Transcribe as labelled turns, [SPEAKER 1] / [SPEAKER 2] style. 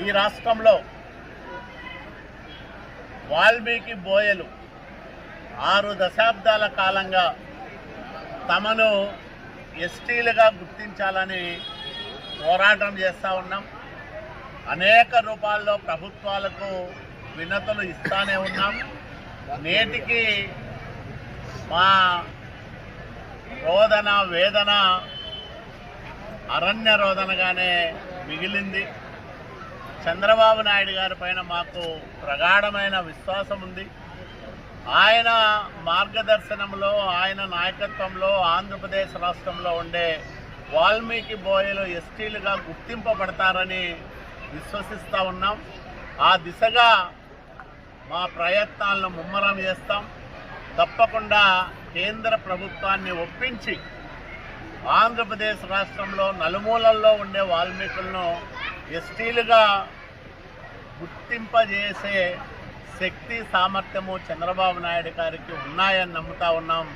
[SPEAKER 1] ఈ రాష్ట్రంలో వాల్మీకి బోయలు 6 దశాబ్దాల కాలంగా తమను ఎస్టీలుగా గుర్తించాలని పోరాటం చేస్తూ ఉన్నాం. అనేక రూపాల్లో ప్రభుత్వాలకు వినతులు ఇస్తానే ఉన్నాం. నేటికి మా రోదన వేదన అరణ్య రోదనగానే మిగిలింది. చంద్రబాబు నాయుడు గారి పైన మాకు ప్రగాఢమైన విశ్వాసం ఉంది. ఆయన మార్గదర్శనంలో, ఆయన నాయకత్వంలో ఆంధ్రప్రదేశ్ రాష్ట్రంలో ఉండే వాల్మీకి బోయలు ఎస్టీలుగా గుర్తింపబడతారని విశ్వసిస్తూ ఉన్నాం. ఆ దిశగా మా ప్రయత్నాలను ముమ్మరం చేస్తాం. తప్పకుండా కేంద్ర ప్రభుత్వాన్ని ఒప్పించి ఆంధ్రప్రదేశ్ రాష్ట్రంలో నలుమూలల్లో ఉండే వాల్మీకులను ఎస్టీలుగా గుర్తింపజేసే శక్తి సామర్థ్యము చంద్రబాబు నాయుడు గారికి ఉన్నాయని నమ్ముతా ఉన్నాం.